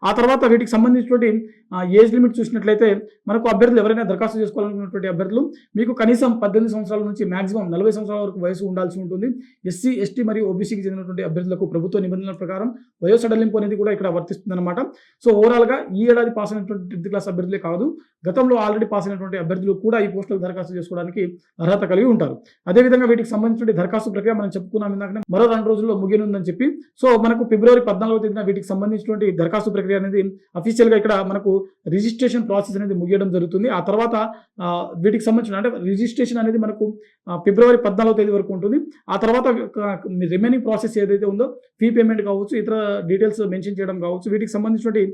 ఆ తర్వాత వీటికి సంబంధించినటువంటి ఏజ్ లిమిట్ చూసినట్లయితే మనకు అభ్యర్థులు ఎవరైనా దరఖాస్తు చేసుకోవాలనుకున్నటువంటి అభ్యర్థులు మీకు కనీసం 18 సంవత్సరాల నుంచి మాక్సిమం 40 సంవత్సరాల వరకు వయసు ఉండాల్సి ఉంటుంది. ఎస్సీ, ఎస్టీ మరియు ఓబీసీకి చెందినటువంటి అభ్యర్థులకు ప్రభుత్వ నిబంధనల ప్రకారం వయో సడలింపు అనేది కూడా ఇక్కడ వర్తిస్తుందన్నమాట. సో ఓవరాల్గా ఈ ఏడాది పాస్ అయినటువంటి 10th క్లాస్ అభ్యర్థులే కాదు, గతంలో ఆల్రెడీ పాస్ అయినటువంటి అభ్యర్థులు కూడా ఈ పోస్టులకు దరఖాస్తు చేసుకోవడానికి అర్హత కలిగి ఉంటారు. అదేవిధంగా వీటికి సంబంధించిన దరఖాస్తు ప్రక్రియ మనం చెప్పుకున్నాం ఇందాకనే మరో 2 రోజుల్లో ముగియనుందని చెప్పి. సో మనకు ఫిబ్రవరి 14వ తేదీన వీటికి సంబంధించినటువంటి దరఖాస్తు ప్రక్రియ అనేది అఫీషియల్గా ఇక్కడ మనకు రిజిస్ట్రేషన్ ప్రాసెస్ అనేది ముగియడం జరుగుతుంది. ఆ తర్వాత వీటికి సంబంధించిన అంటే రిజిస్ట్రేషన్ అనేది మనకు ఫిబ్రవరి 14వ తేదీ వరకు ఉంటుంది. ఆ తర్వాత రిమైనింగ్ ప్రాసెస్ ఏదైతే ఉందో ఫీ పేమెంట్ కావచ్చు, ఇతర డీటెయిల్స్ మెన్షన్ చేయడం కావచ్చు, వీటికి సంబంధించినటువంటి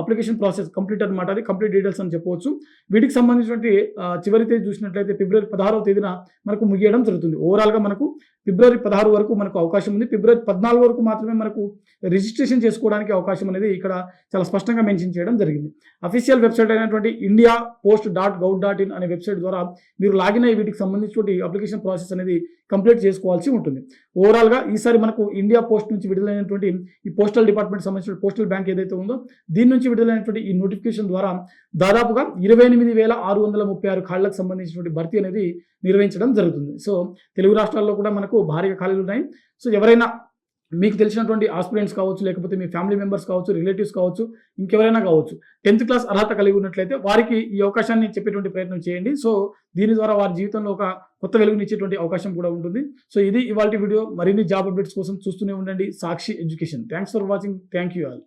అప్లికేషన్ ప్రాసెస్ కంప్లీట్ అనమాట. అది కంప్లీట్ డీటెయిల్స్ అని చెప్పవచ్చు. వీటికి సంబంధించినటువంటి చివరి తేదీ చూసినట్లయితే ఫిబ్రవరి 16వ తేదీన మనకు ముగియడం జరుగుతుంది. ఓవరాల్గా మనకు ఫిబ్రవరి 16 వరకు మనకు అవకాశం ఉంది. ఫిబ్రవరి 14 వరకు మాత్రమే మనకు రిజిస్ట్రేషన్ చేసుకోవడానికి అవకాశం అనేది ఇక్కడ చాలా స్పష్టంగా మెన్షన్ చేయడం జరిగింది. అఫీషియల్ వెబ్సైట్ అయినటువంటి india.post.gov.in అనే వెబ్సైట్ ద్వారా మీరు లాగిన్ అయ్యి వీటికి సంబంధించినటువంటి అప్లికేషన్ ప్రాసెస్ అనేది కంప్లీట్ చేసుకోవాల్సి ఉంటుంది. ఓవరాల్గా ఈసారి మనకు ఇండియా పోస్ట్ నుంచి విడుదలైనటువంటి ఈ పోస్టల్ డిపార్ట్మెంట్ సంబంధించిన పోస్టల్ బ్యాంక్ ఏదైతే ఉందో దీని నుంచి విడుదలైనటువంటి ఈ నోటిఫికేషన్ ద్వారా దాదాపుగా 28,636 ఖాళీలకు సంబంధించినటువంటి భర్తీ అనేది నిర్వహించడం జరుగుతుంది. సో తెలుగు రాష్ట్రాల్లో కూడా మనకు భారీగా ఖాళీలు ఉన్నాయి. సో ఎవరైనా మీకు తెలిసినటువంటి ఆస్పిరెంట్స్ కావచ్చు, లేకపోతే మీ ఫ్యామిలీ మెంబర్స్ కావచ్చు, రిలేటివ్స్ కావచ్చు, ఇంకెవరైనా కావచ్చు 10th క్లాస్ అర్హత కలిగి ఉన్నట్లయితే వారికి ఈ అవకాశాన్ని చెప్పేటువంటి ప్రయత్నం చేయండి. సో దీని ద్వారా వారి జీవితంలో ఒక కొత్త వెలుగునిచ్చేటువంటి అవకాశం కూడా ఉంటుంది. సో ఇది ఇవాల్టి వీడియో. మరిన్ని జాబ్ అప్డేట్స్ కోసం చూస్తూనే ఉండండి Sakshi education. Thanks for watching. Thank you all.